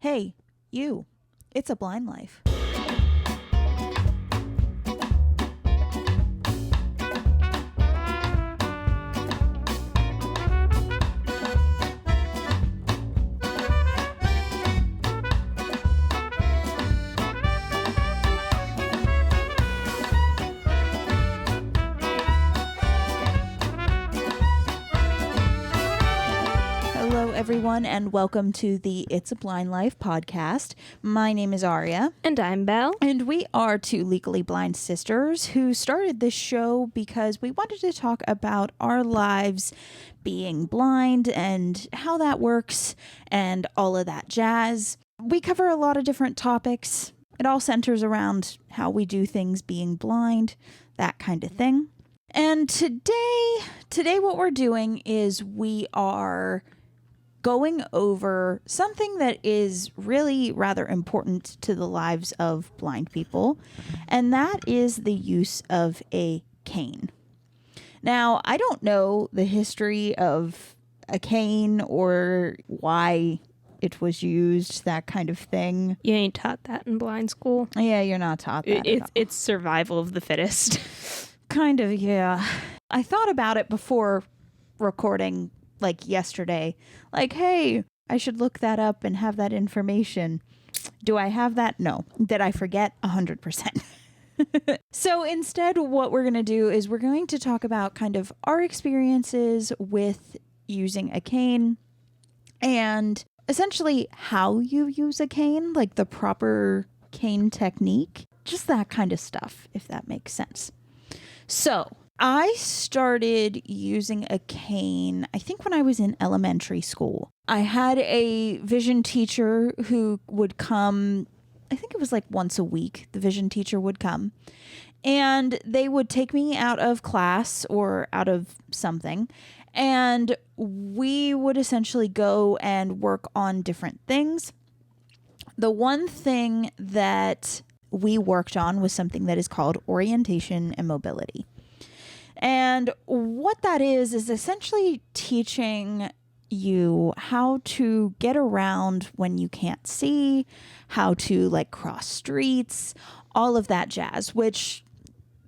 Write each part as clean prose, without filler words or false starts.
Hey, you. It's a blind life. Hello, everyone, and welcome to the It's a Blind Life podcast. My name is Aria. And I'm Belle. And we are two legally blind sisters who started this show because we wanted to talk about our lives being blind and how that works and all of that jazz. We cover a lot of different topics. It all centers around how we do things being blind, that kind of thing. And today what we're doing is we are going over something that is really rather important to the lives of blind people, and that is the use of a cane. Now, I don't know the history of a cane or why it was used, that kind of thing. You ain't taught that in blind school. Yeah, you're not taught that. It's survival of the fittest. Kind of, yeah. I thought about it before recording, like yesterday. Like, hey, I should look that up and have that information. Do I have that? No. Did I forget? 100%. So instead, what we're going to do is we're going to talk about kind of our experiences with using a cane and essentially how you use a cane, like the proper cane technique, just that kind of stuff, if that makes sense. So I started using a cane, I think when I was in elementary school. I had a vision teacher who would come, I think it was like once a week, the vision teacher would come. And they would take me out of class or out of something. And we would essentially go and work on different things. The one thing that we worked on was something that is called orientation and mobility. And what that is essentially teaching you how to get around when you can't see, how to like cross streets, all of that jazz, which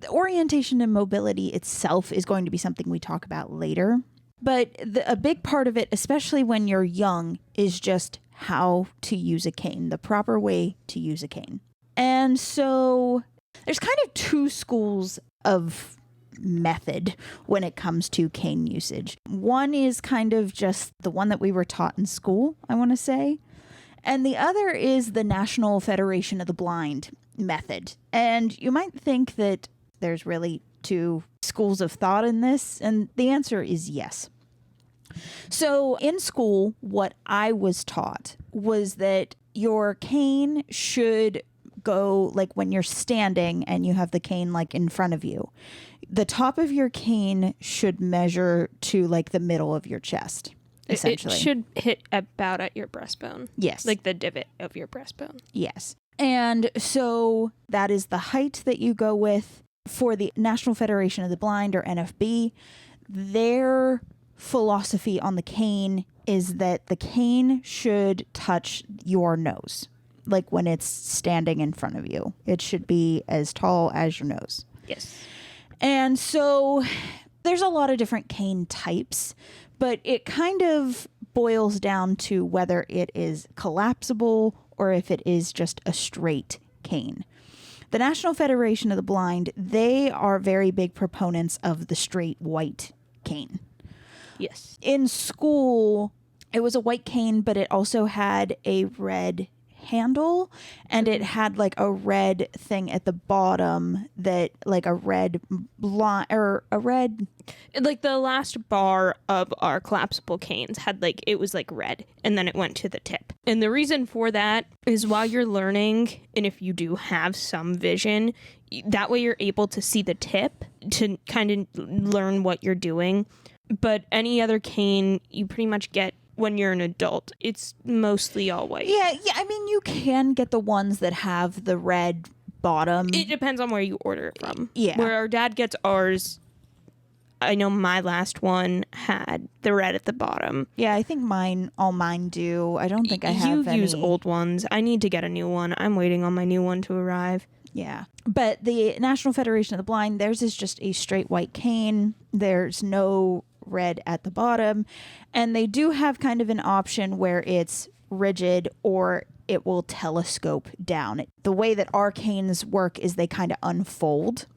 the orientation and mobility itself is going to be something we talk about later. But a big part of it, especially when you're young, is just how to use a cane, the proper way to use a cane. And so there's kind of two schools of method when it comes to cane usage. One is kind of just the one that we were taught in school, I want to say. And the other is the National Federation of the Blind method. And you might think that there's really two schools of thought in this, and the answer is yes. So in school, what I was taught was that your cane should go like when you're standing and you have the cane like in front of you. The top of your cane should measure to like the middle of your chest, essentially. It should hit about at your breastbone. Yes. Like the divot of your breastbone. Yes. And so that is the height that you go with. For the National Federation of the Blind, or NFB, their philosophy on the cane is that the cane should touch your nose. Like when it's standing in front of you, it should be as tall as your nose. Yes. And so there's a lot of different cane types, but it kind of boils down to whether it is collapsible or if it is just a straight cane. The National Federation of the Blind, they are very big proponents of the straight white cane. Yes. In school, it was a white cane, but it also had a red handle, and it had like a red thing at the bottom that like a red line or a red, like the last bar of our collapsible canes had like, it was like red, and then it went to the tip. And the reason for that is while you're learning, and if you do have some vision, that way you're able to see the tip to kind of learn what you're doing. But any other cane you pretty much get when you're an adult. It's mostly all white. Yeah. I mean, you can get the ones that have the red bottom. It depends on where you order it from. Yeah. Where our dad gets ours, I know my last one had the red at the bottom. Yeah, I think all mine do. I don't think I have You any. use old ones. I need to get a new one. I'm waiting on my new one to arrive. Yeah. But the National Federation of the Blind, theirs is just a straight white cane. There's no red at the bottom. And they do have kind of an option where it's rigid or it will telescope down. The way that our canes work is they kind of unfold.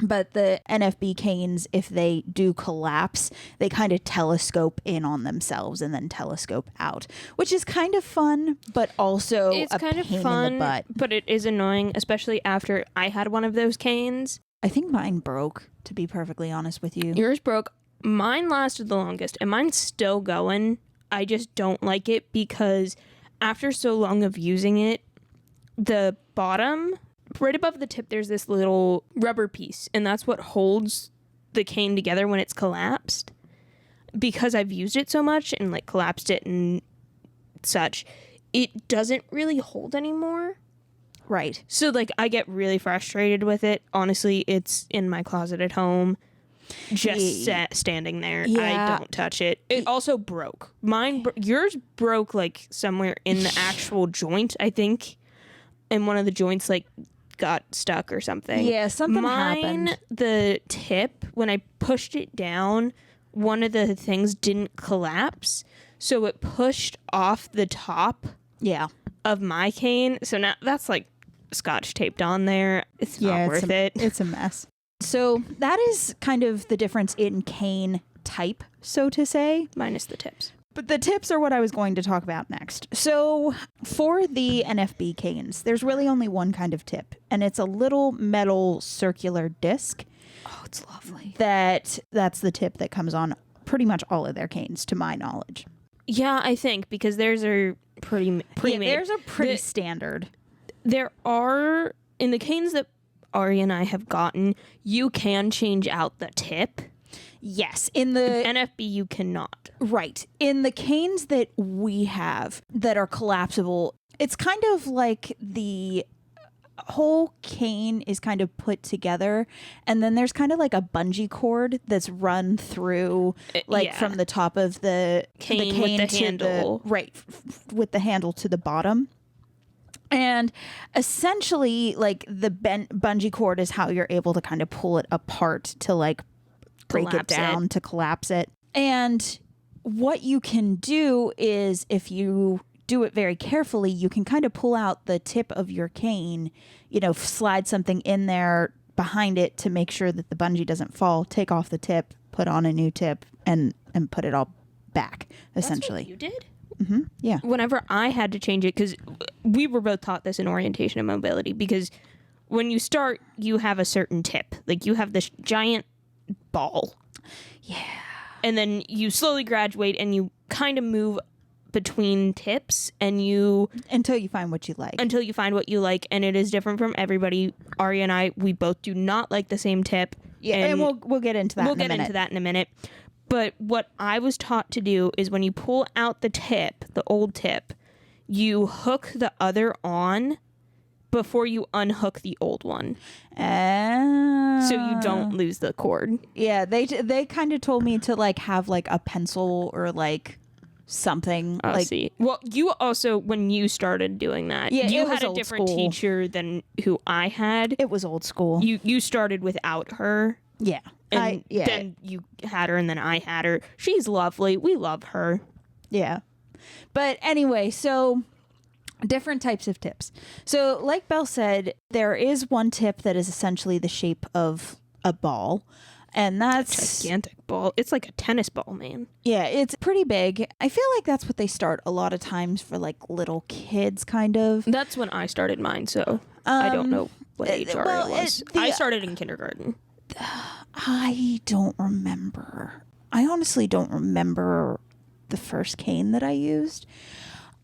But the NFB canes, if they do collapse, they kind of telescope in on themselves and then telescope out, which is kind of fun, but also It's a kind of pain fun, in the butt. but it is annoying, especially after I had one of those canes. I think mine broke, to be perfectly honest with you. Yours broke. Mine lasted the longest, and mine's still going. I just don't like it because after so long of using it, the bottom, right above the tip, there's this little rubber piece, and that's what holds the cane together when it's collapsed. Because I've used it so much and like collapsed it and such, it doesn't really hold anymore. Right. So like I get really frustrated with it. Honestly, it's in my closet at home, just standing there. Yeah. I don't touch it. It also broke. Yours broke like somewhere in the actual joint, I think. And one of the joints like got stuck or something. Yeah, something happened. The tip, when I pushed it down, one of the things didn't collapse. So it pushed off the top of my cane. So now that's like scotch taped on there. It's not worth it. It's a mess. So that is kind of the difference in cane type, so to say. Minus the tips. But the tips are what I was going to talk about next. So for the NFB canes, there's really only one kind of tip, and it's a little metal circular disc. Oh, it's lovely. That's the tip that comes on pretty much all of their canes, to my knowledge. Yeah, I think, because theirs are pretty Yeah, made. theirs are pretty standard. There are, in the canes that Ari and I have gotten, you can change out the tip. Yes, in the NFB you cannot. Right. In the canes that we have that are collapsible, it's kind of like the whole cane is kind of put together, and then there's kind of like a bungee cord that's run through from the top of the cane with the to handle. with the handle to the bottom. And essentially, like, the bungee cord is how you're able to kind of pull it apart to like break it down to collapse it. And what you can do is, if you do it very carefully, you can kind of pull out the tip of your cane, slide something in there behind it to make sure that the bungee doesn't fall, take off the tip, put on a new tip, and put it all back, essentially. That's what you did? Mm-hmm. Yeah. Whenever I had to change it, because we were both taught this in orientation and mobility, because when you start, you have a certain tip. Like, you have this giant ball. Yeah. And then you slowly graduate and you kind of move between tips until you find what you like. Until you find what you like, and it is different from everybody. Ari and I, we both do not like the same tip. Yeah, and we'll get into that. We'll get into that in a minute. But what I was taught to do is when you pull out the tip, the old tip, you hook the other on before you unhook the old one. So you don't lose the cord. Yeah, they kind of told me to like have like a pencil or like something. See. Well, you also, when you started doing that, you had a different teacher than who I had. It was old school. You started without her. Yeah. And then you had her, and then I had her. She's lovely. We love her. Yeah. But anyway, so different types of tips. So like Belle said, there is one tip that is essentially the shape of a ball. And that's a gigantic ball. It's like a tennis ball, man. Yeah, it's pretty big. I feel like that's what they start a lot of times for like little kids, kind of. That's when I started mine, so I don't know what age Ari was. I started in kindergarten. I don't remember. I honestly don't remember the first cane that I used.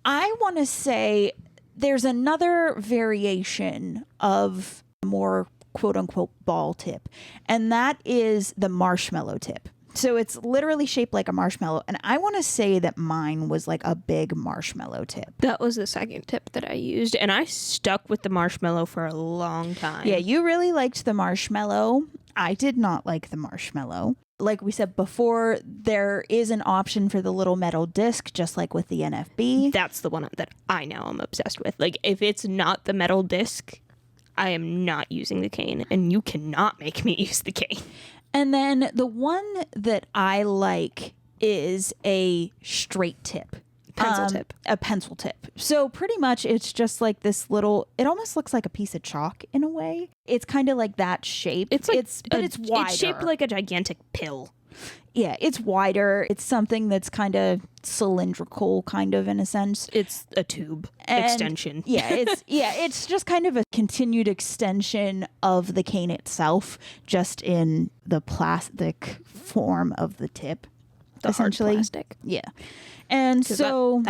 I want to say there's another variation of more quote-unquote ball tip, and that is the marshmallow tip. So it's literally shaped like a marshmallow, and I want to say that mine was like a big marshmallow tip. That was the second tip that I used, and I stuck with the marshmallow for a long time. Yeah, you really liked the marshmallow. I did not like the marshmallow. like we said before, there is an option for the little metal disc, just like with the NFB. That's the one that I now am obsessed with. Like, if it's not the metal disc, I am not using the cane, and you cannot make me use the cane. And then the one that I like is a straight tip. Pencil tip. A pencil tip. So pretty much it's just like this little, it almost looks like a piece of chalk in a way. It's kind of like that shape. It's like it's wider. It's shaped like a gigantic pill. Yeah, it's wider. It's something that's kind of cylindrical, kind of in a sense. It's a tube extension. It's just kind of a continued extension of the cane itself, just in the plastic form of the tip. Essentially. Hard plastic. Yeah. And so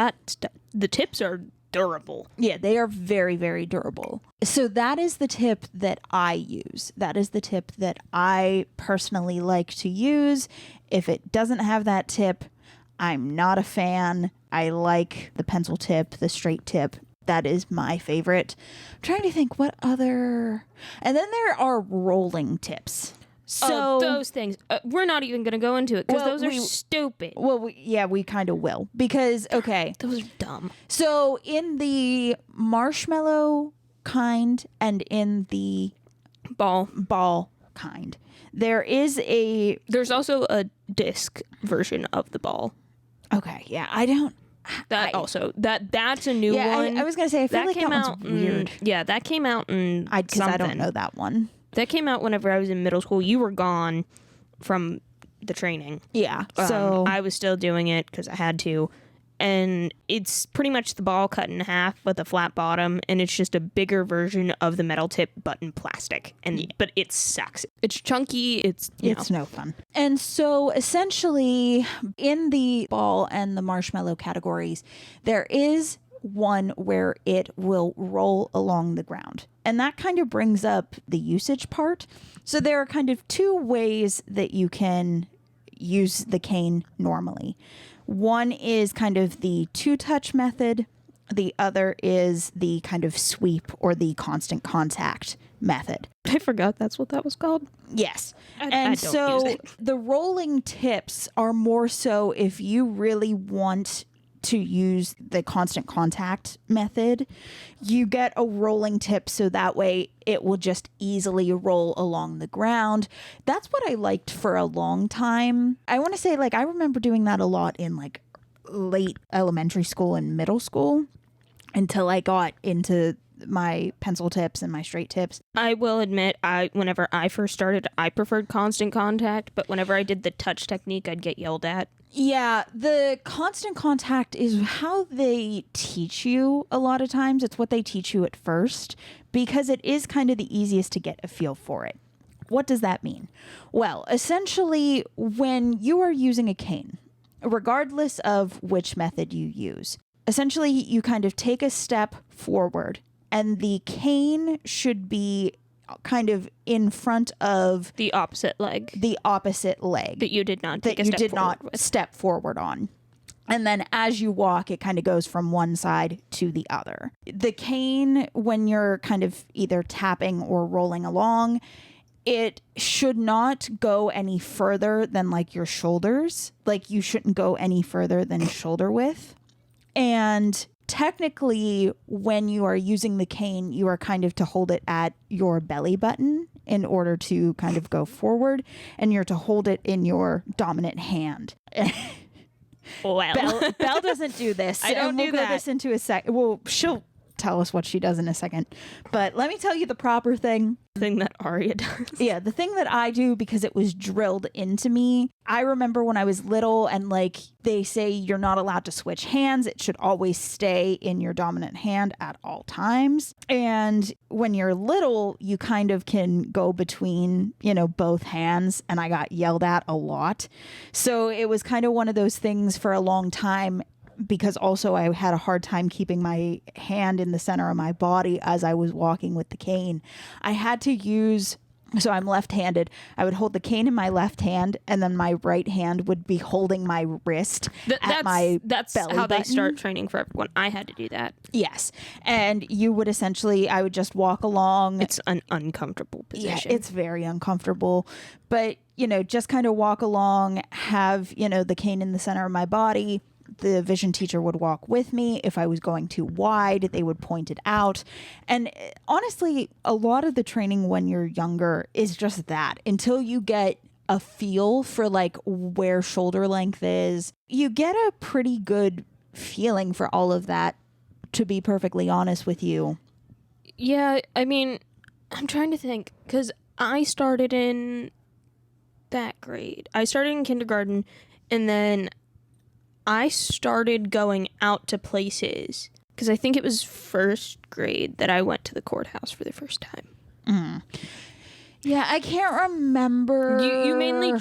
the tips are durable. Yeah, they are very, very durable. So that is the tip that I use. That is the tip that I personally like to use. If it doesn't have that tip, I'm not a fan. I like the pencil tip, the straight tip. That is my favorite. I'm trying to think what other... And then there are rolling tips. So those things, we're not even going to go into it because those are stupid. Well, we kind of will because, okay. Those are dumb. So in the marshmallow kind and in the ball kind, there's also a disc version of the ball. Okay, yeah, I don't. That's a new one. I was going to say, I feel like that one's weird. Yeah, that came out in because I don't know that one. That came out whenever I was in middle school. You were gone from the training. Yeah. So I was still doing it because I had to. And it's pretty much the ball cut in half with a flat bottom. And it's just a bigger version of the metal tip, but in plastic. But it sucks. It's chunky. It's no fun. And so essentially in the ball and the marshmallow categories, there is one where it will roll along the ground. And that kind of brings up the usage part. So there are kind of two ways that you can use the cane normally. One is kind of the two-touch method. The other is the kind of sweep or the constant contact method. I forgot that's what that was called. Yes. I don't use it. The rolling tips are more so if you really want to use the constant contact method, you get a rolling tip so that way it will just easily roll along the ground. That's what I liked for a long time. I want to say, like, I remember doing that a lot in like late elementary school and middle school until I got into my pencil tips and my straight tips. I will admit, whenever I first started, I preferred constant contact, but whenever I did the touch technique, I'd get yelled at. Yeah, the constant contact is how they teach you a lot of times. It's what they teach you at first because it is kind of the easiest to get a feel for it. What does that mean? Well, essentially, when you are using a cane, regardless of which method you use, essentially you kind of take a step forward and the cane should be kind of in front of the opposite leg that you did not step forward on. And then as you walk, it kind of goes from one side to the other. The cane, when you're kind of either tapping or rolling along, it should not go any further than like your shoulders. Like you shouldn't go any further than shoulder width. And technically, when you are using the cane, you are kind of to hold it at your belly button in order to kind of go forward, and you're to hold it in your dominant hand. Well, Belle doesn't do this. I don't do that. We'll go this into a second. Well, she'll tell us what she does in a second. But let me tell you the proper thing. Thing that Arya does. Yeah, the thing that I do because it was drilled into me. I remember when I was little and like they say you're not allowed to switch hands. It should always stay in your dominant hand at all times. And when you're little, you kind of can go between, both hands. And I got yelled at a lot. So it was kind of one of those things for a long time. Because also I had a hard time keeping my hand in the center of my body as I was walking with the cane. I had to use, so I'm left-handed. I would hold the cane in my left hand and then my right hand would be holding my wrist at my That's belly how button. they start training for everyone. I had to do that. Yes. And you would I would just walk along. It's an uncomfortable position. Yeah, it's very uncomfortable. But just kind of walk along, have, the cane in the center of my body. The vision teacher would walk with me. If I was going too wide, they would point it out. And honestly, a lot of the training when you're younger is just that. Until you get a feel for like where shoulder length is, you get a pretty good feeling for all of that, to be perfectly honest with you. Yeah, I mean, I'm trying to think, because I started in that grade. I started in kindergarten, and then I started going out to places because I think it was first grade that I went to the courthouse for the first time. Mm. Yeah, I can't remember. You mainly,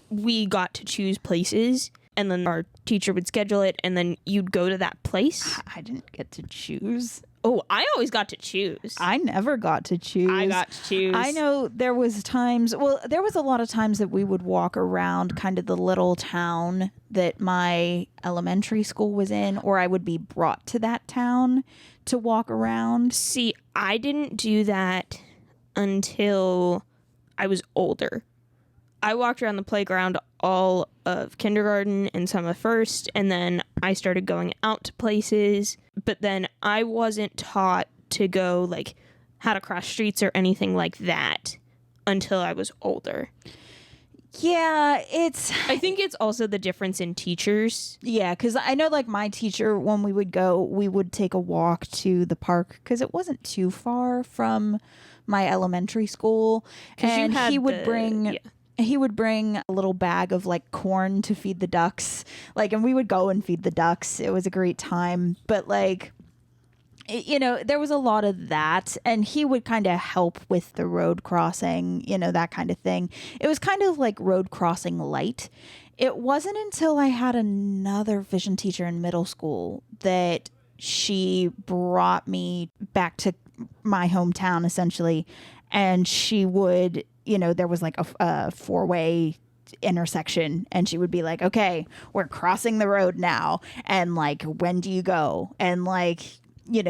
we got to choose places, and then our teacher would schedule it, and then you'd go to that place. I didn't get to choose. Oh, I always got to choose. I never got to choose. I got to choose. I know there was a lot of times that we would walk around kind of the little town that my elementary school was in, or I would be brought to that town to walk around. See, I didn't do that until I was older. I walked around the playground all of kindergarten and some of first, and then I started going out to places, but then I wasn't taught to go like how to cross streets or anything like that until I was older. Yeah, I think it's also the difference in teachers. Yeah, because I know like my teacher, when we would go, we would take a walk to the park because it wasn't too far from my elementary school, and he would bring a little bag of like corn to feed the ducks, like, and we would go and feed the ducks. It was a great time, but like, there was a lot of that, and he would kind of help with the road crossing, that kind of thing. It was kind of like road crossing light. It wasn't until I had another vision teacher in middle school that she brought me back to my hometown, essentially, and she would, there was like a four-way intersection, and she would be like, okay, we're crossing the road now, and like, when do you go? And like,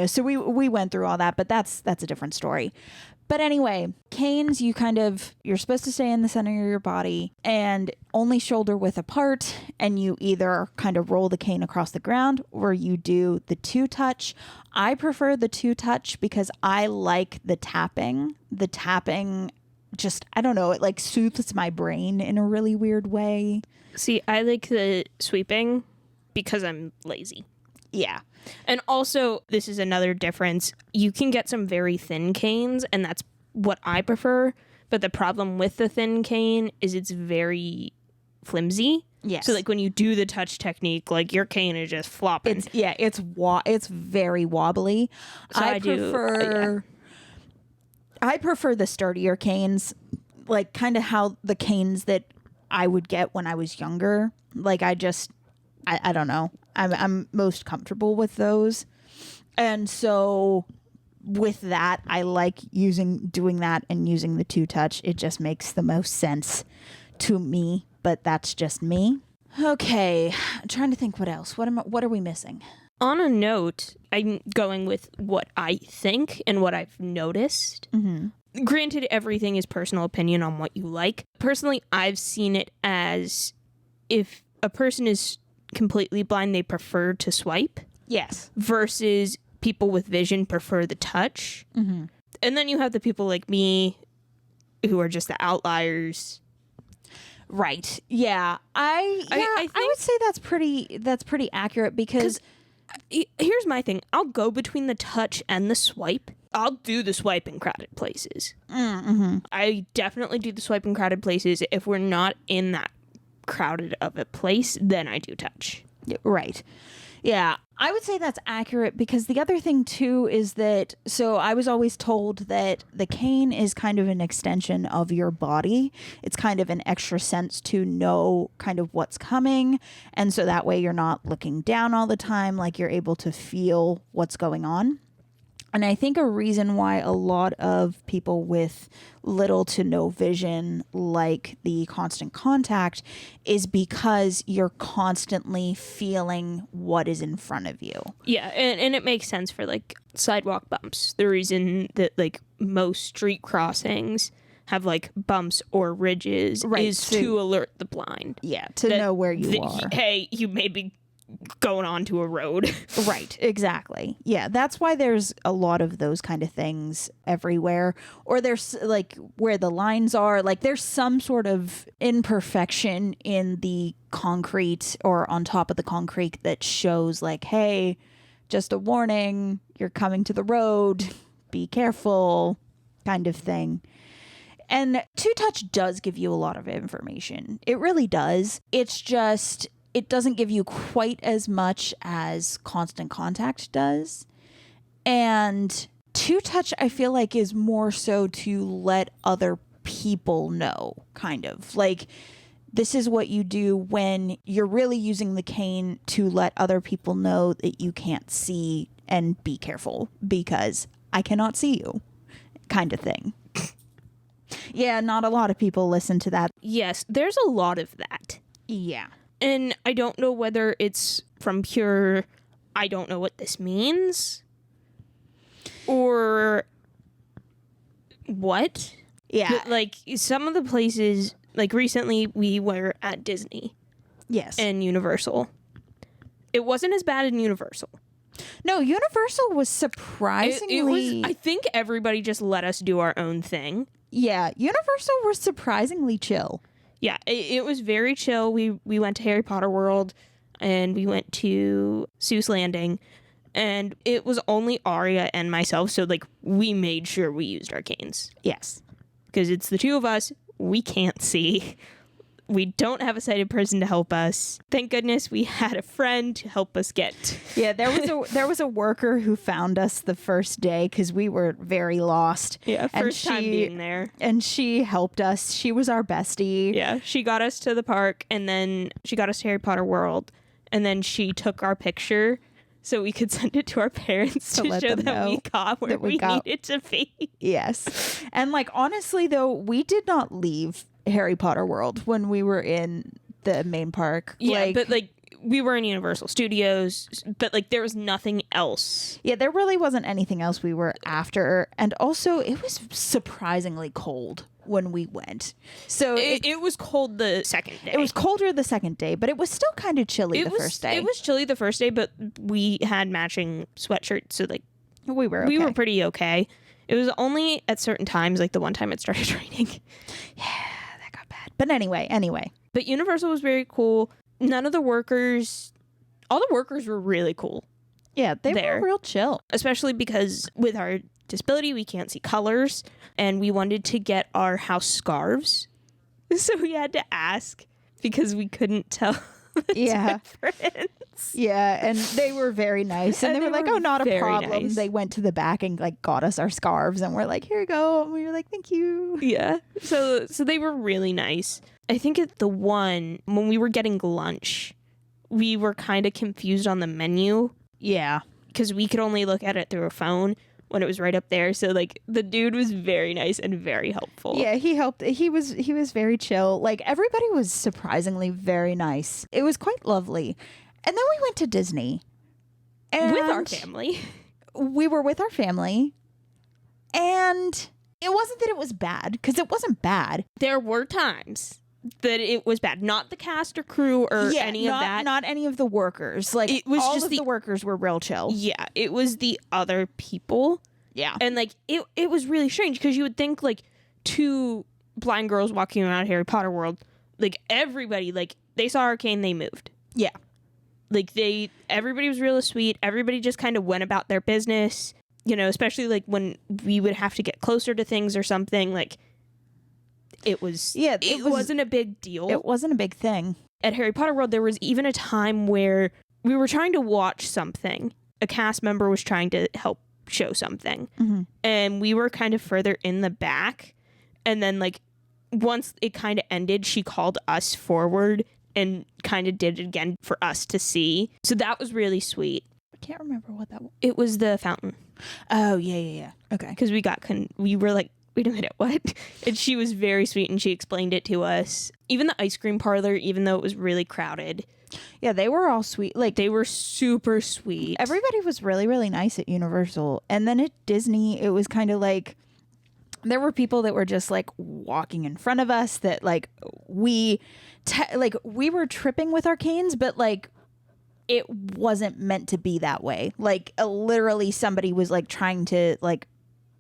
so we went through all that, but that's a different story. But anyway, canes, you're supposed to stay in the center of your body and only shoulder width apart, and you either kind of roll the cane across the ground or you do the two touch. I prefer the two touch because I like the tapping. The tapping just, I don't know, it like soothes my brain in a really weird way. See, I like the sweeping because I'm lazy. Yeah. And also, this is another difference. You can get some very thin canes, and that's what I prefer. But the problem with the thin cane is it's very flimsy. Yes. So, like, when you do the touch technique, like, your cane is just flopping. It's very wobbly. So I prefer the sturdier canes, like kind of how the canes that I would get when I was younger. Like, I don't know. I'm most comfortable with those. And so with that, I like doing that and using the two touch. It just makes the most sense to me, but that's just me. Okay. I'm trying to think what else. What are we missing? On a note, I'm going with what I think and what I've noticed. Mm-hmm. Granted, everything is personal opinion on what you like. Personally, I've seen it as if a person is completely blind, they prefer to swipe. Yes. Versus people with vision prefer the touch. Mm-hmm. And then you have the people like me who are just the outliers. Right. Yeah. I would say that's pretty accurate because here's my thing. I'll go between the touch and the swipe. I'll do the swipe in crowded places. Mm-hmm. I definitely do the swipe in crowded places. If we're not in that crowded of a place, then I do touch. Right. Yeah, I would say that's accurate because the other thing too is that, so I was always told that the cane is kind of an extension of your body. It's kind of an extra sense to know kind of what's coming. And so that way you're not looking down all the time, like you're able to feel what's going on. And I think a reason why a lot of people with little to no vision like the constant contact is because you're constantly feeling what is in front of you. Yeah, and it makes sense for like sidewalk bumps. The reason that like most street crossings have like bumps or ridges Right, is to alert the blind. Yeah, to know where you are. Hey, you may be going onto a road. Right, exactly. Yeah, that's why there's a lot of those kind of things everywhere. Or there's like where the lines are, like there's some sort of imperfection in the concrete or on top of the concrete that shows like, hey, just a warning, you're coming to the road, be careful, kind of thing. And Two Touch does give you a lot of information. It really does. It's just, it doesn't give you quite as much as Constant Contact does. And Two Touch, I feel like, is more so to let other people know, kind of. Like, this is what you do when you're really using the cane to let other people know that you can't see and be careful because I cannot see you, kind of thing. Yeah, not a lot of people listen to that. Yes, there's a lot of that. Yeah. And I don't know whether it's from pure, I don't know what this means, or what. Yeah. But, like, some of the places, like, recently we were at Disney. Yes. And Universal. It wasn't as bad in Universal. No, Universal was surprisingly... It was, I think everybody just let us do our own thing. Yeah, Universal was surprisingly chill. Yeah, it was very chill. We went to Harry Potter World, and we went to Seuss Landing, and it was only Aria and myself, so, like, we made sure we used our canes. Yes. Because it's the two of us, we can't see. We don't have a sighted person to help us. Thank goodness we had a friend to help us get. Yeah, there was a worker who found us the first day because we were very lost. Yeah, first time being there. And she helped us. She was our bestie. Yeah, she got us to the park, and then she got us to Harry Potter World, and then she took our picture so we could send it to our parents to show that we got where we needed to be. Yes. And like, honestly, though, we did not leave Harry Potter World when we were in the main park. Yeah, but like we were in Universal Studios, but like there was nothing else. Yeah, there really wasn't anything else we were after. And also it was surprisingly cold when we went. So it was cold the second day. It was colder the second day, but it was still kind of chilly the first day. It was chilly the first day, but we had matching sweatshirts, so like we were pretty okay. It was only at certain times, like the one time it started raining. Yeah. But anyway. But Universal was very cool. All the workers were really cool. Yeah, they were real chill. Especially because with our disability, we can't see colors. And we wanted to get our house scarves. So we had to ask because we couldn't tell the difference. Yeah, and they were very nice. And they were like, oh, not a problem. Nice. They went to the back and like got us our scarves and we're like, here you go. And we were like, thank you. Yeah. So they were really nice. I think at the one, when we were getting lunch, we were kind of confused on the menu. Yeah. Because we could only look at it through a phone when it was right up there. So like the dude was very nice and very helpful. Yeah, he helped. He was very chill. Like everybody was surprisingly very nice. It was quite lovely. And then we went to Disney. And with our family. We were with our family. And it wasn't that it was bad, because it wasn't bad. There were times that it was bad. Not the cast or crew or any of that. Not any of the workers. Like, it was just the workers were real chill. Yeah, it was the other people. Yeah. And like, it was really strange, because you would think like two blind girls walking around Harry Potter World, like everybody, like they saw Arcane, they moved. Yeah. Like everybody was really sweet. Everybody just kind of went about their business, you know, especially like when we would have to get closer to things or something. Like it wasn't a big deal. It wasn't a big thing. At Harry Potter World, there was even a time where we were trying to watch something. A cast member was trying to help show something. Mm-hmm. And we were kind of further in the back. And then like once it kind of ended, she called us forward and kind of did it again for us to see. So that was really sweet. I can't remember what that was. It was the fountain. Oh, yeah. Okay. Because we were like, wait a minute, what? And she was very sweet and she explained it to us. Even the ice cream parlor, even though it was really crowded. Yeah, they were all sweet. Like, they were super sweet. Everybody was really, really nice at Universal. And then at Disney, it was kind of like, there were people that were just like walking in front of us that like we were tripping with our canes, but like it wasn't meant to be that way. Like literally somebody was like trying to like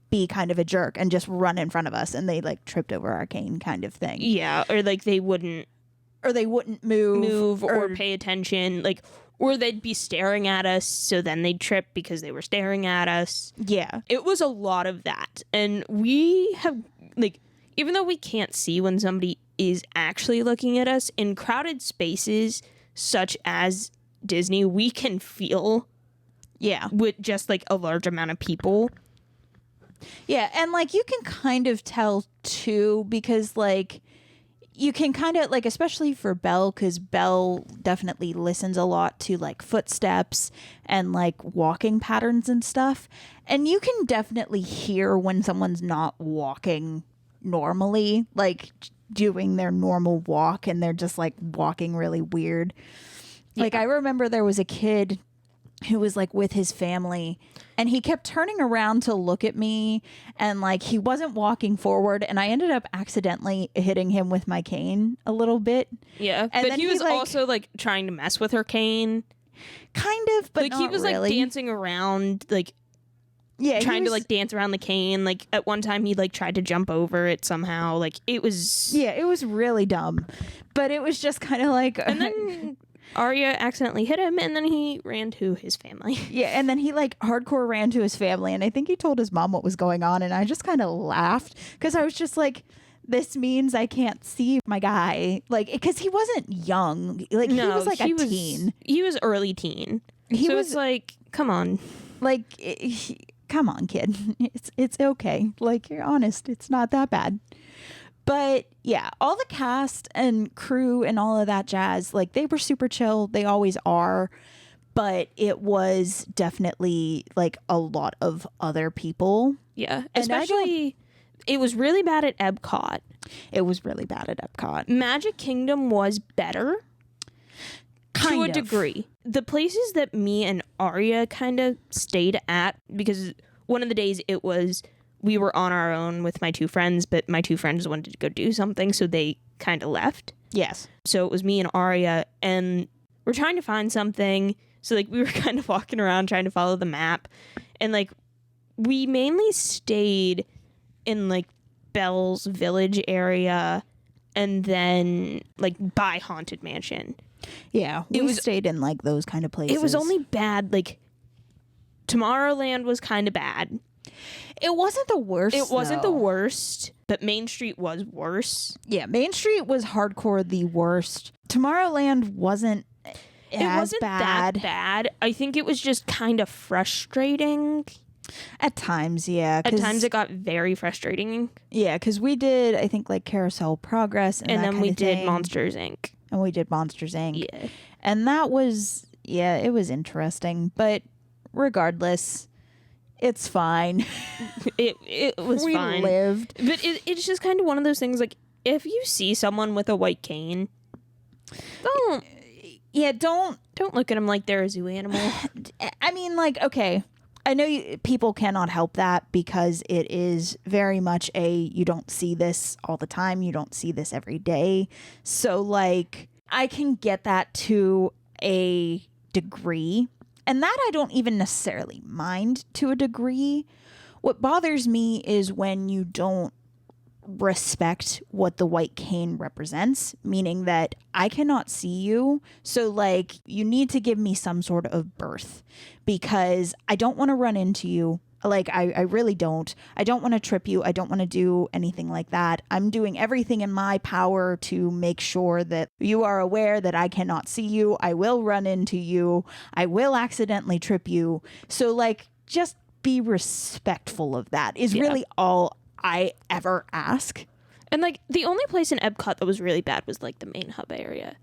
be kind of a jerk and just run in front of us, and they like tripped over our cane kind of thing. Yeah, or like they wouldn't move or pay attention, like, or they'd be staring at us, so then they'd trip because they were staring at us. Yeah. It was a lot of that. And we have, like, even though we can't see when somebody is actually looking at us, in crowded spaces such as Disney, we can feel, with just, like, a large amount of people. Yeah, and, like, you can kind of tell, too, because, like, you can kind of, like, especially for Belle, because Belle definitely listens a lot to, like, footsteps and, like, walking patterns and stuff. And you can definitely hear when someone's not walking normally, like, doing their normal walk, and they're just, like, walking really weird. Yeah. Like, I remember there was a kid who was like with his family, and he kept turning around to look at me, and like he wasn't walking forward, and I ended up accidentally hitting him with my cane a little bit. Yeah, and but he was like, also like trying to mess with her cane, kind of, but like not he was really. Like dancing around, like trying to like dance around the cane. Like at one time he like tried to jump over it somehow. Like it was really dumb, but it was just kind of like, and then Arya accidentally hit him, and then he ran to his family. Yeah, and then he like hardcore ran to his family, and I think he told his mom what was going on, and I just kind of laughed because I was just like, this means I can't see my guy, like, because he wasn't young, like he was like a teen. He was early teen. So it's like, come on, like, come on, kid, it's okay. Like, you're honest, it's not that bad. But yeah, all the cast and crew and all of that jazz, like they were super chill. They always are. But it was definitely like a lot of other people. Yeah. Especially, it was really bad at Epcot. It was really bad at Epcot. Magic Kingdom was better. To a degree. The places that me and Arya kind of stayed at, because one of the days it was, we were on our own with my two friends, but my two friends wanted to go do something, so they kind of left. Yes. So it was me and Arya, and we're trying to find something. So, like, we were kind of walking around trying to follow the map. And, like, we mainly stayed in, like, Belle's Village area and then, like, by Haunted Mansion. Yeah. We stayed in, like, those kind of places. It was only bad, like, Tomorrowland was kind of bad. It wasn't the worst. It wasn't the worst, but Main Street was worse. Yeah, Main Street was hardcore the worst. Tomorrowland wasn't that bad. I think it was just kind of frustrating. At times, yeah. At times it got very frustrating. Yeah, because we did, I think, like Carousel Progress. And then we did Monsters, Inc. And we did Monsters, Inc. Yeah. And that was, it was interesting. But regardless, it's fine. It was fine. We lived. But it's just kind of one of those things, like, if you see someone with a white cane, don't look at them like they're a zoo animal. I mean, like, okay, I know people cannot help that because it is very much you don't see this all the time. You don't see this every day. So, like, I can get that to a degree. And that I don't even necessarily mind to a degree. What bothers me is when you don't respect what the white cane represents, meaning that I cannot see you. So, like, you need to give me some sort of berth because I don't want to run into you. Like, I really don't. I don't want to trip you. I don't want to do anything like that. I'm doing everything in my power to make sure that you are aware that I cannot see you. I will run into you. I will accidentally trip you. So, like, just be respectful of that is really all I ever ask. And, like, the only place in Epcot that was really bad was, like, the main hub area.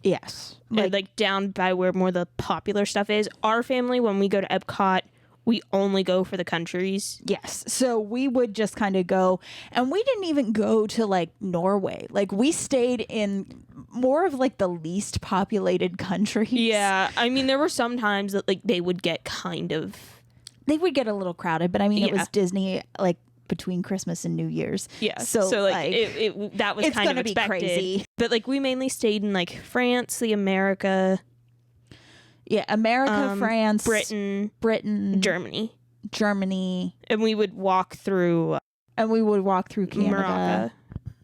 Yes. Like down by where more the popular stuff is. Our family, when we go to Epcot, we only go for the countries. Yes. So we would just kind of go, and we didn't even go to like Norway. Like we stayed in more of like the least populated countries. Yeah. I mean, there were some times that like they would get a little crowded, but I mean, it was Disney. Like between Christmas and New Year's. Yeah. So like that was it's kind of gonna be expected. crazy. But like we mainly stayed in like France, the America, America, France, Britain, Germany. And we would walk through Canada.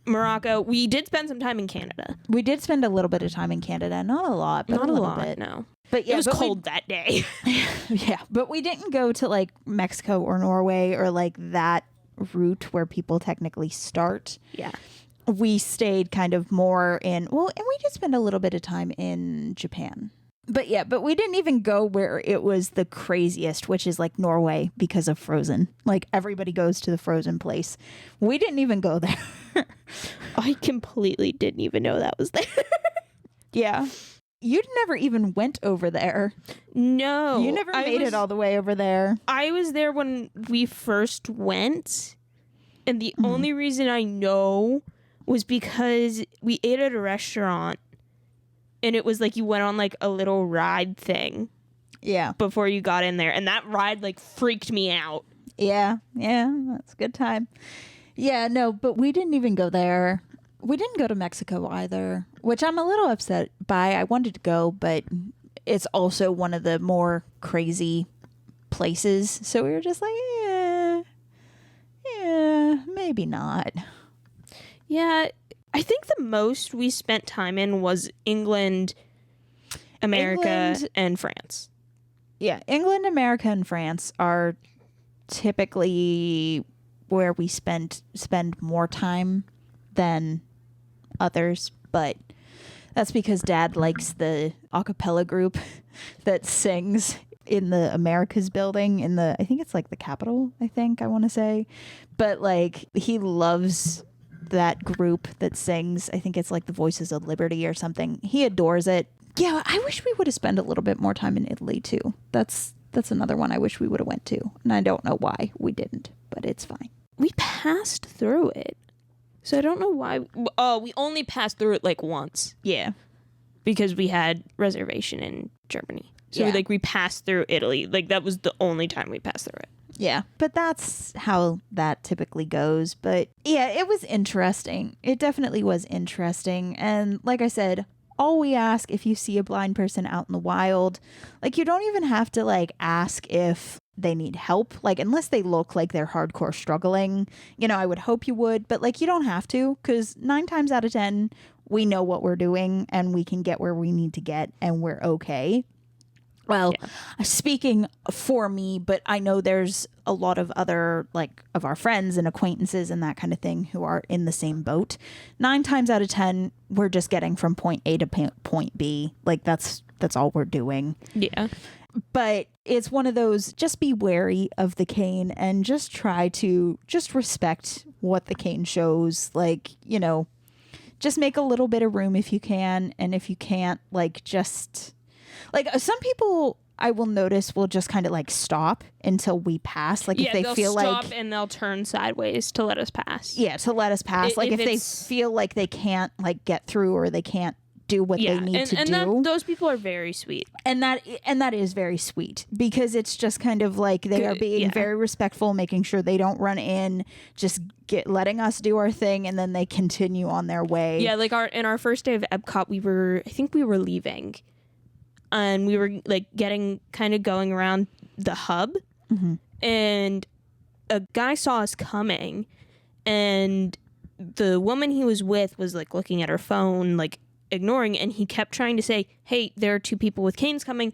Morocco. We did spend some time in Canada. We did spend a little bit of time in Canada. Not a lot, but not a a little lot, bit. no. But yeah, it was cold that day. Yeah, but we didn't go to like Mexico or Norway or like that route where people technically start. Yeah. We stayed kind of more and we did spend a little bit of time in Japan. But we didn't even go where it was the craziest, which is like Norway because of Frozen. Like everybody goes to the Frozen place. We didn't even go there. I completely didn't even know that was there. Yeah. You never even went over there. No. You never made it all the way over there. I was there when we first went. And the only reason I know was because we ate at a restaurant. And it was like you went on like a little ride thing. Yeah. Before you got in there. And that ride like freaked me out. Yeah. Yeah. That's a good time. Yeah. No, but we didn't even go there. We didn't go to Mexico either, which I'm a little upset by. I wanted to go, but it's also one of the more crazy places. So we were just like, yeah, maybe not. Yeah. I think the most we spent time in was England, America, and France. Yeah, England, America, and France are typically where we spend more time than others, but that's because Dad likes the a cappella group that sings in the Americas building I think it's like the Capitol, I want to say. But like he loves that group that sings. I think it's like the Voices of Liberty or something. He adores it. Yeah, I wish we would have spent a little bit more time in Italy too. That's another one I wish we would have went to. And I don't know why we didn't, but it's fine. We passed through it. So I don't know why. Oh, we only passed through it like once. Yeah. Because we had reservation in Germany. So yeah. we passed through Italy. Like that was the only time we passed through it. Yeah. But that's how that typically goes. But yeah, it was interesting. It definitely was interesting. And like I said, all we ask if you see a blind person out in the wild, like you don't even have to like ask if they need help, like unless they look like they're hardcore struggling, I would hope you would, but like you don't have to, because 9 times out of 10 we know what we're doing and we can get where we need to get and we're okay. Well, speaking for me, but I know there's a lot of other like of our friends and acquaintances and that kind of thing who are in the same boat. 9 times out of 10 we're just getting from point A to point B. Like that's all we're doing. Yeah. But it's one of those, just be wary of the cane and just try to just respect what the cane shows. Like, just make a little bit of room if you can. And if you can't, like, just like some people I will notice will just kind of like stop until we pass. Like if they feel like, they'll stop and they'll turn sideways to let us pass. Yeah, to let us pass. Like if they feel like they can't like get through or they can't do what they need to do. Those people are very sweet. And that is very sweet, because it's just kind of like they are being very respectful, making sure they don't run in, just letting us do our thing, and then they continue on their way. Yeah, like in our first day of Epcot, I think we were leaving, and we were like going around the hub, and a guy saw us coming, and the woman he was with was like looking at her phone, like ignoring, and he kept trying to say, hey, there are 2 people with canes coming,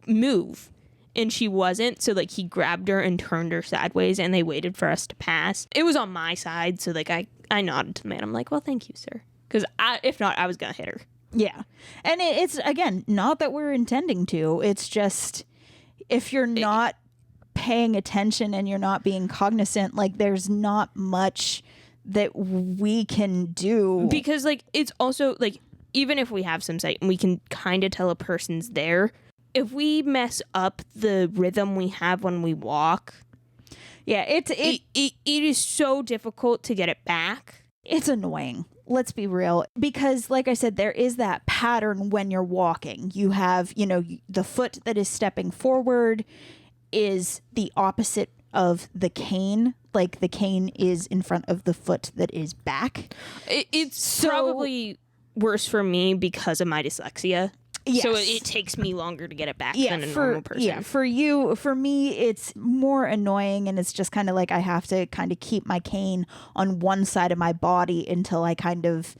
move. And she wasn't, so like he grabbed her and turned her sideways, and they waited for us to pass. It was on my side, so like I nodded to the man. I'm like, well, thank you, sir, because if not, I was gonna hit her. Yeah. And it's again not that we're intending to, it's just if you're not paying attention and you're not being cognizant, like there's not much that we can do, because like it's also like even if we have some sight and we can kind of tell a person's there, if we mess up the rhythm we have when we walk, it is so difficult to get it back. It's annoying, let's be real, because like I said, there is that pattern when you're walking. You have the foot that is stepping forward is the opposite of the cane. like the cane is in front of the foot that is back. It's probably worse for me because of my dyslexia. Yes. So it takes me longer to get it back than a normal person. Yeah, for me, it's more annoying, and it's just kind of like I have to kind of keep my cane on one side of my body until I kind of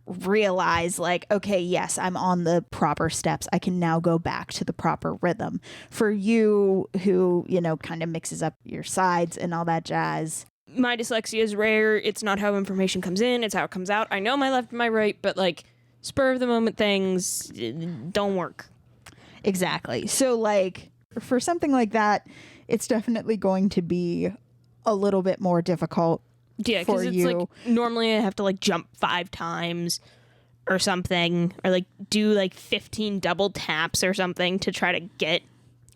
realize like, okay, yes, I'm on the proper steps. I can now go back to the proper rhythm. For you who, kind of mixes up your sides and all that jazz. My dyslexia is rare. It's not how information comes in. It's how it comes out. I know my left and my right, but like spur of the moment things don't work. Exactly. So like for something like that, it's definitely going to be a little bit more difficult. Yeah, because it's like normally I have to like jump 5 times or something, or like do like 15 double taps or something to try to get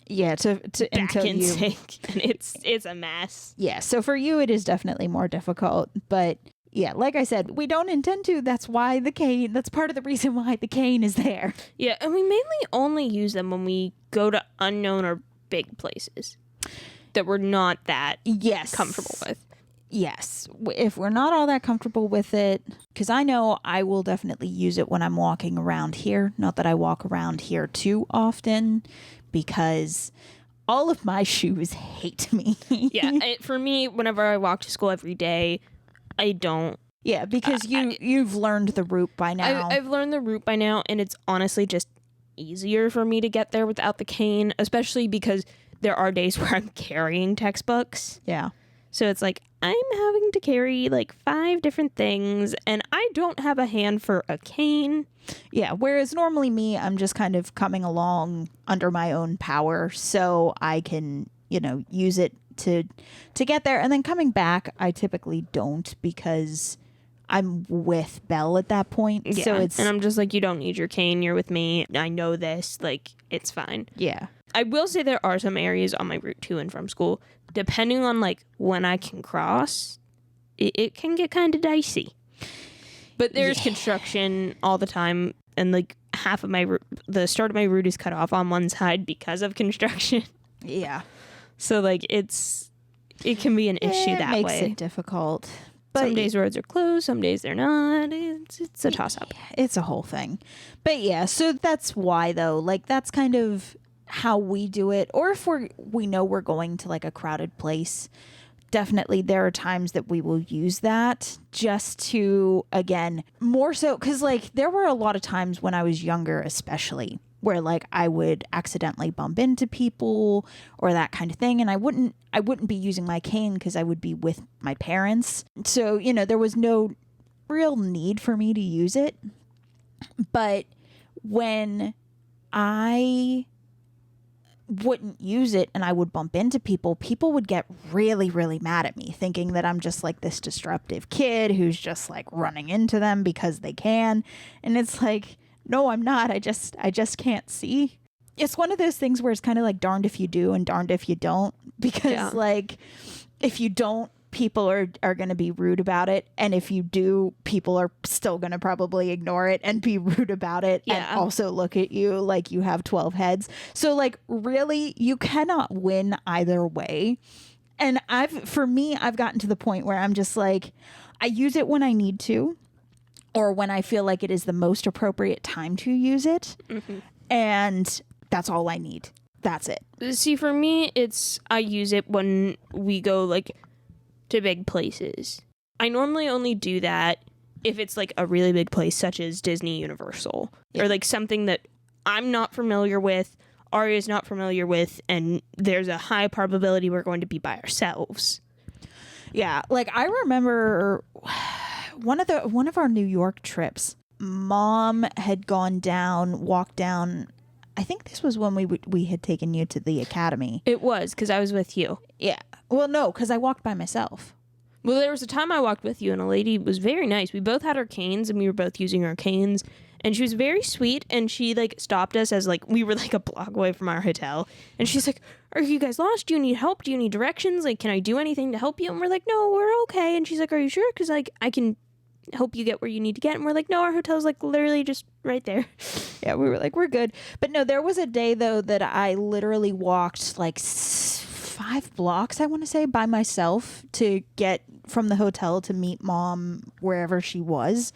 to back in sync, and it's a mess. Yeah, so for you it is definitely more difficult, but yeah, like I said, we don't intend to. That's part of the reason why the cane is there. Yeah, and we mainly only use them when we go to unknown or big places that we're not that comfortable with. Yes, if we're not all that comfortable with it, because I know I will definitely use it when I'm walking around here. Not that I walk around here too often, because all of my shoes hate me. Yeah, for me, whenever I walk to school every day, I don't. Yeah, because you've learned the route by now. I've learned the route by now, and it's honestly just easier for me to get there without the cane, especially because there are days where I'm carrying textbooks. Yeah. So it's like, I'm having to carry like 5 different things, and I don't have a hand for a cane. Yeah, whereas normally me, I'm just kind of coming along under my own power, so I can, use it to get there. And then coming back, I typically don't, because I'm with Belle at that point. Yeah, so it's... And I'm just like, you don't need your cane, you're with me. I know this, like, it's fine. Yeah. I will say there are some areas on my route to and from school, depending on like when I can cross, it can get kind of dicey. But there's construction all the time, and like half of the start of my route is cut off on one side because of construction. Yeah. So like it can be an issue that way. It makes it difficult. But some days roads are closed, some days they're not. It's a toss-up. It's a whole thing. But yeah, so that's why though. Like that's kind of how we do it. Or if we know we're going to like a crowded place, definitely there are times that we will use that just to, again, more so because like there were a lot of times when I was younger especially where like I would accidentally bump into people or that kind of thing, and I wouldn't be using my cane because I would be with my parents, so there was no real need for me to use it. But when I wouldn't use it and I would bump into people would get really, really mad at me, thinking that I'm just like this disruptive kid who's just like running into them because they can. And it's like, no, I'm not. I just can't see. It's one of those things where it's kind of like darned if you do and darned if you don't, because like if you don't, people are going to be rude about it, and if you do, people are still going to probably ignore it and be rude about it and also look at you like you have 12 heads. So like really you cannot win either way. And I've gotten to the point where I'm just like, I use it when I need to or when I feel like it is the most appropriate time to use it. Mm-hmm. And that's all I need. That's it. See, for me, I use it when we go like to big places. I normally only do that if it's like a really big place such as Disney Universal or like something that I'm not familiar with, Aria's not familiar with, and there's a high probability we're going to be by ourselves. Yeah, like I remember one of our New York trips, Mom had walked down. I think this was when we had taken you to the academy. It was, because I was with you. Yeah. Well, no, because I walked by myself. Well, there was a time I walked with you, and a lady was very nice. We both had our canes, and we were both using our canes. And she was very sweet, and she, like, stopped us as, like, we were, like, a block away from our hotel. And she's like, are you guys lost? Do you need help? Do you need directions? Like, can I do anything to help you? And we're like, no, we're okay. And she's like, are you sure? Because, like, I can help you get where you need to get. And we're like, no, our hotel's like literally just right there. Yeah, we were like, we're good. But no, there was a day though that I literally walked like 5 blocks, I want to say, by myself to get from the hotel to meet mom wherever she was.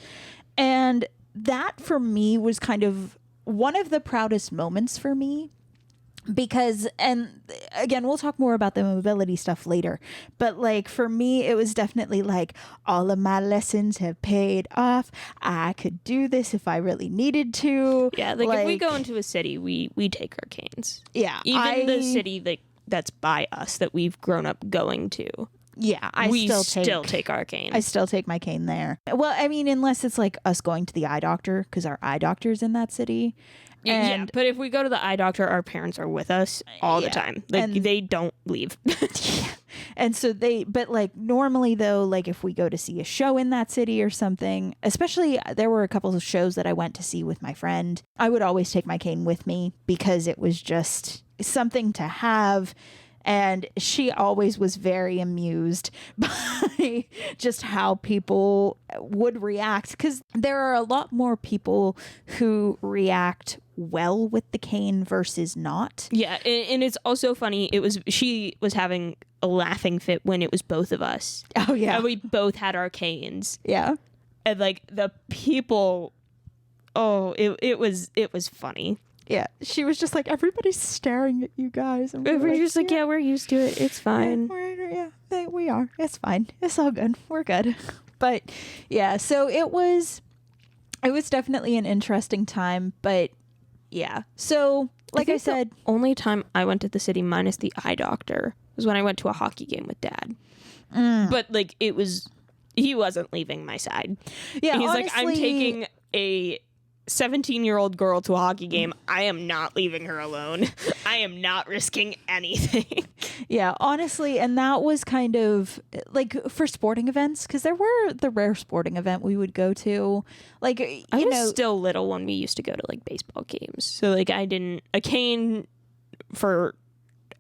And that for me was kind of one of the proudest moments for me. Because, and again, we'll talk more about the mobility stuff later, but like for me, it was definitely like all of my lessons have paid off. I could do this if I really needed to. Yeah, like if we go into a city, we take our canes. Yeah. Even the city that's by us that we've grown up going to. Yeah, we still take our cane. I still take my cane there. Well, I mean, unless it's like us going to the eye doctor, because our eye doctor's in that city. Yeah, but if we go to the eye doctor, our parents are with us all the time. Like, and they don't leave. Yeah. And so but like normally though, like if we go to see a show in that city or something, especially there were a couple of shows that I went to see with my friend, I would always take my cane with me because it was just something to have. And she always was very amused by just how people would react, because there are a lot more people who react well with the cane versus not. Yeah, and it's also funny. She was having a laughing fit when it was both of us. Oh yeah, and we both had our canes. Yeah, and like the people, it was funny. Yeah, she was just like, everybody's staring at you guys. And we're just like, yeah, we're used to it. It's fine. We are. It's fine. It's all good. We're good. But yeah, so it was definitely an interesting time. But yeah, so like I said, the only time I went to the city minus the eye doctor was when I went to a hockey game with Dad. But like he wasn't leaving my side. Yeah, he's honestly, like, I'm taking a 17-year-old girl to a hockey game. I am not leaving her alone. I am not risking anything. Yeah, honestly, and that was kind of like for sporting events, because there were the rare sporting event we would go to. Like, I was still little when we used to go to like baseball games. So like a cane for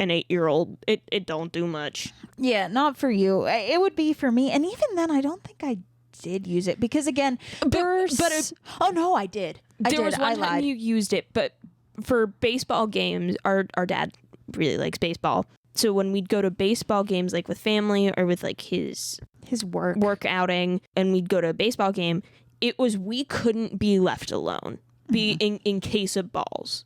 an 8-year-old, it don't do much. Yeah, not for you. It would be for me. And even then, I don't think I did use it, because again, oh no, I did. There was one time you used it, but for baseball games, our dad really likes baseball. So when we'd go to baseball games, like with family or with like his work outing, and we'd go to a baseball game, we couldn't be left alone, in case of balls.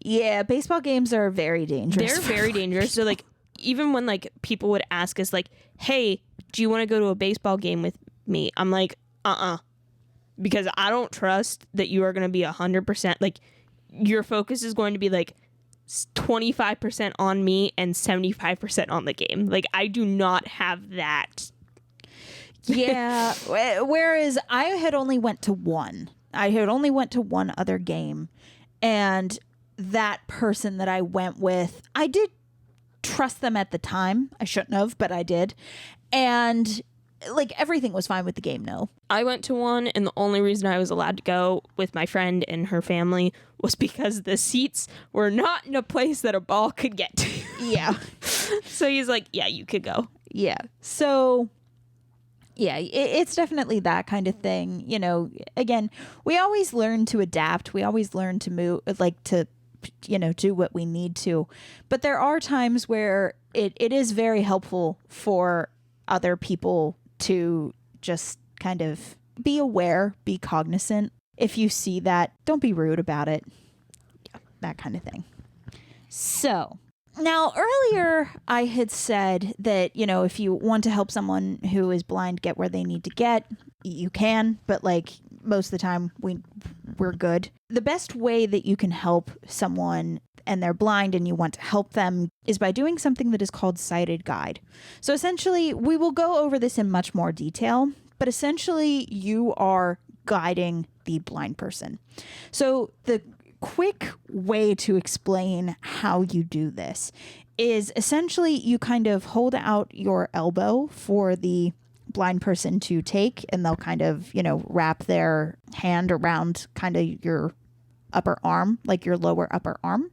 Yeah, baseball games are very dangerous. They're very dangerous. So like, even when like people would ask us like, hey, do you want to go to a baseball game with me? I'm like, because I don't trust that you are going to be 100%. Like, your focus is going to be like 25% on me and 75% on the game. Like, I do not have that. Yeah. Whereas I had only went to one. I had only went to one other game, and that person that I went with, I did trust them at the time. I shouldn't have, but I did. And like, everything was fine with the game. No, I went to one, and the only reason I was allowed to go with my friend and her family was because the seats were not in a place that a ball could get to. Yeah. So he's like, yeah, you could go. Yeah. So yeah, it's definitely that kind of thing. You know, again, we always learn to adapt. We always learn to move, like to, do what we need to. But there are times where it is very helpful for other people to just kind of be aware, be cognizant. If you see that, don't be rude about it. Yeah, that kind of thing. So now, earlier I had said that, if you want to help someone who is blind get where they need to get, you can, but like most of the time we're good. The best way that you can help someone and they're blind and you want to help them is by doing something that is called sighted guide. So essentially, we will go over this in much more detail, but essentially you are guiding the blind person. So the quick way to explain how you do this is essentially you kind of hold out your elbow for the blind person to take, and they'll kind of, wrap their hand around kind of your upper arm, like your lower upper arm.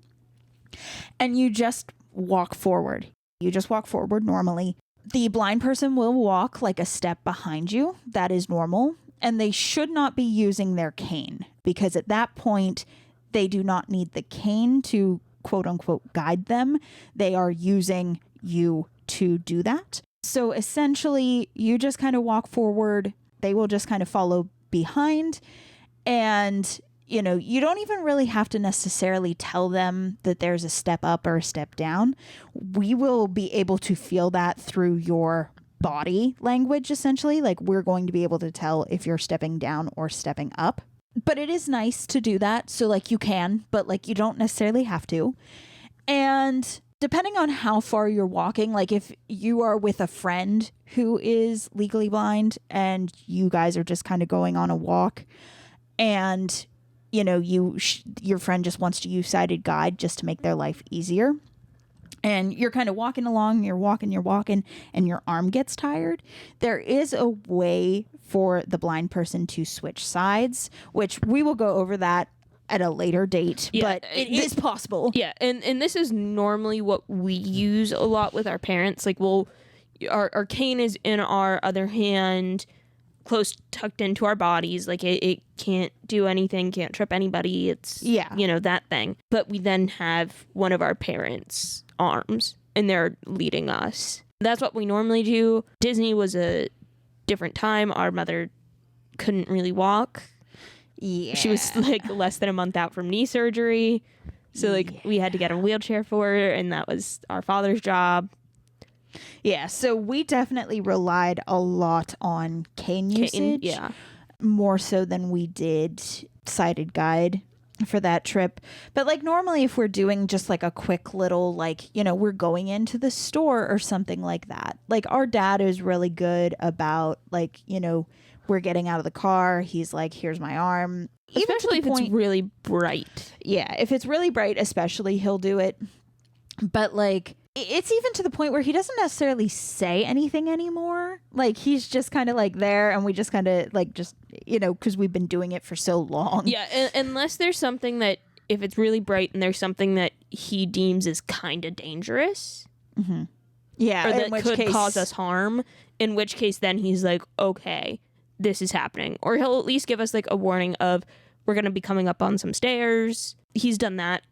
And you just walk forward. You just walk forward normally. The blind person will walk like a step behind you. That is normal. And they should not be using their cane, because at that point, they do not need the cane to quote unquote guide them. They are using you to do that. So essentially, you just kind of walk forward. They will just kind of follow behind. And, you know, you don't even really have to necessarily tell them that there's a step up or a step down. We will be able to feel that through your body language, essentially. Like, we're going to be able to tell if you're stepping down or stepping up. But it is nice to do that. So, like, you can, but, like, you don't necessarily have to. And depending on how far you're walking, like if you are with a friend who is legally blind and you guys are just kind of going on a walk and, you know, your friend just wants to use sighted guide just to make their life easier. And you're kind of walking along, you're walking, and your arm gets tired. There is a way for the blind person to switch sides, which we will go over that at a later date, but it is possible. Yeah, and this is normally what we use a lot with our parents. Like, our cane is in our other hand, close tucked into our bodies. Like, it can't do anything, can't trip anybody. It's, you know, that thing. But we then have one of our parents' arms, and they're leading us. That's what we normally do. Disney was a different time. Our mother couldn't really walk. Yeah. She was like less than a month out from knee surgery. So like we had to get a wheelchair for her, and that was our father's job. Yeah, so we definitely relied a lot on cane usage. Yeah. More so than we did sighted guide for that trip. But like normally if we're doing just like a quick little, like, you know, we're going into the store or something like that. Like our dad is really good about, like, you know, we're getting out of the car. He's like, here's my arm. Especially if it's really bright. Yeah, if it's really bright, especially, he'll do it. But like, it's even to the point where he doesn't necessarily say anything anymore. Like, he's just kind of like there, and we just kind of like, just, you know, because we've been doing it for so long. Yeah, unless there's something that, if it's really bright and there's something that he deems is kind of dangerous. Mm-hmm. Yeah, or that could cause us harm, in which case then he's like, okay, this is happening. Or he'll at least give us like a warning of, we're going to be coming up on some stairs. He's done that.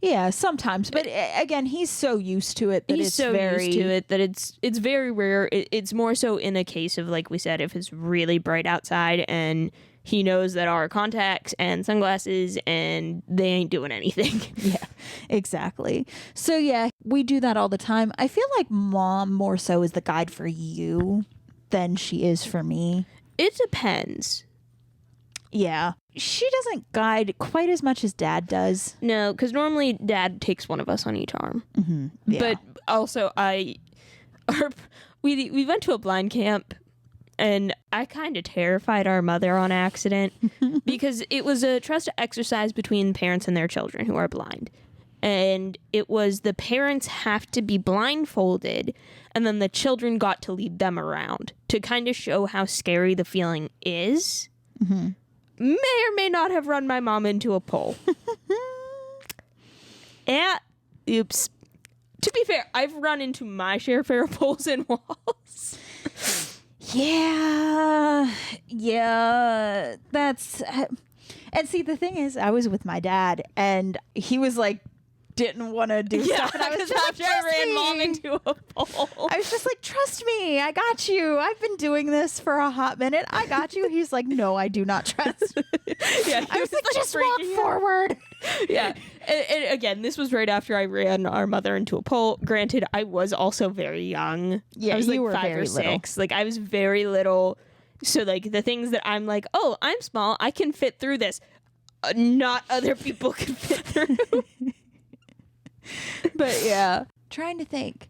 Yeah, sometimes. But again, he's so used to it that he's it's so very... used to it that it's very rare. It's more so in a case of, like we said, if it's really bright outside and he knows that our contacts and sunglasses and they ain't doing anything. Yeah, exactly. So yeah, we do that all the time. I feel like Mom more so is the guide for you than she is for me. It depends. Yeah. She doesn't guide quite as much as Dad does. No, because normally Dad takes one of us on each arm. Mm-hmm. Yeah. But also, we went to a blind camp, and I kind of terrified our mother on accident because it was a trust exercise between parents and their children who are blind. And it was the parents have to be blindfolded, and then the children got to lead them around to kind of show how scary the feeling is. Mm-hmm. May or may not have run my mom into a pole. Yeah. Oops. To be fair, I've run into my share of poles and walls. Yeah. That's... And see, the thing is, I was with my dad, and he was like, didn't want to do stuff. And I was just like, I ran Mom into a pole. I was just like, trust me, I got you. I've been doing this for a hot minute. I got you. He's like, no, I do not trust. Yeah, I was like, just walk forward. Yeah. And again, this was right after I ran our mother into a pole. Granted, I was also very young. Yeah, I was like you were 5 very or 6. Like, I was very little. So like the things that I'm like, oh, I'm small, I can fit through this. Not other people can fit through. But yeah, trying to think.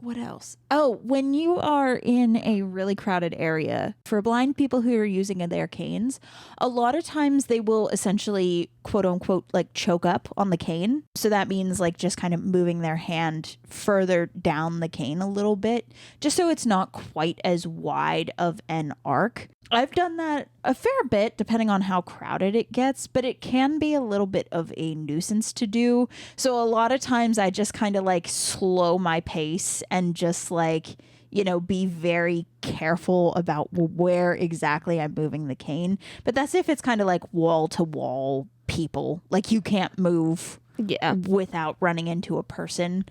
What else? Oh, when you are in a really crowded area, for blind people who are using their canes, a lot of times they will essentially, quote unquote, like choke up on the cane. So that means like just kind of moving their hand further down the cane a little bit, just so it's not quite as wide of an arc. I've done that a fair bit depending on how crowded it gets, but it can be a little bit of a nuisance to do. So a lot of times I just kind of like slow my pace and just like, you know, be very careful about where exactly I'm moving the cane. But that's if it's kind of like wall to wall people. Like you can't move Yeah. without running into a person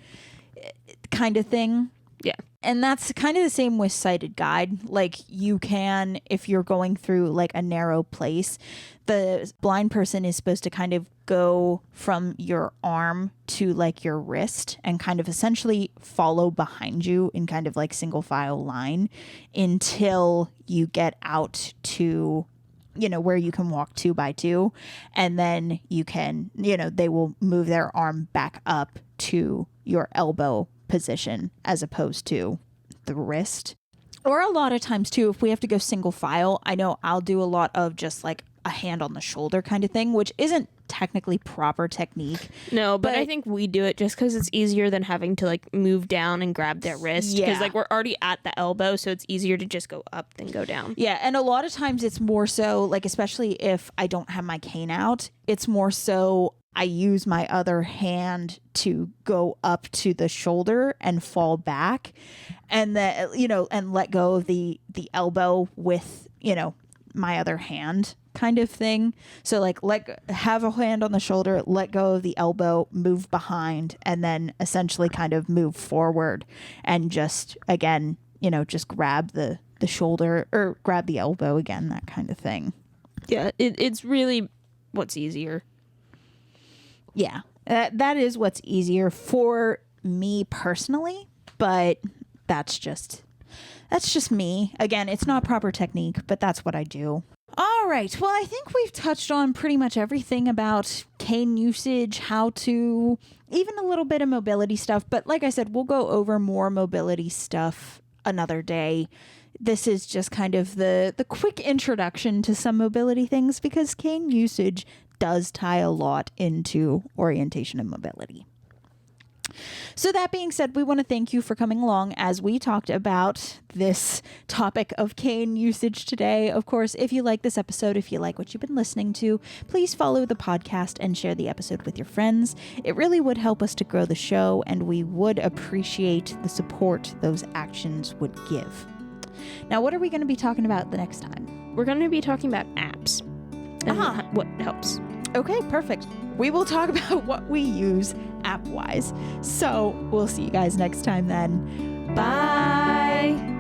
kind of thing. Yeah. And that's kind of the same with sighted guide. Like, you can, if you're going through like a narrow place, the blind person is supposed to kind of go from your arm to like your wrist and kind of essentially follow behind you in kind of like single file line until you get out to, you know, where you can walk 2 by 2, and then you can, you know, they will move their arm back up to your elbow position as opposed to the wrist. Or a lot of times too, if we have to go single file, I know I'll do a lot of just like a hand on the shoulder kind of thing, which isn't technically proper technique. No, but I think we do it just because it's easier than having to like move down and grab their wrist. Because like we're already at the elbow, so it's easier to just go up than go down. Yeah, and a lot of times it's more so like, especially if I don't have my cane out, it's more so I use my other hand to go up to the shoulder and fall back, and then, you know, and let go of the elbow with, you know, my other hand kind of thing. So like have a hand on the shoulder, let go of the elbow, move behind, and then essentially kind of move forward and just, again, you know, just grab the shoulder or grab the elbow again, that kind of thing. Yeah, it's really what's easier. Yeah, that is what's easier for me personally, but that's just me. Again, it's not proper technique, but that's what I do. All right. Well, I think we've touched on pretty much everything about cane usage, how to, even a little bit of mobility stuff. But like I said, we'll go over more mobility stuff another day. This is just kind of the quick introduction to some mobility things, because cane usage does tie a lot into orientation and mobility. So that being said, we want to thank you for coming along as we talked about this topic of cane usage today. Of course, if you like this episode, if you like what you've been listening to, please follow the podcast and share the episode with your friends. It really would help us to grow the show, and we would appreciate the support those actions would give. Now, what are we going to be talking about the next time? We're going to be talking about apps and what helps. Okay, perfect. We will talk about what we use app-wise. So we'll see you guys next time then. Bye.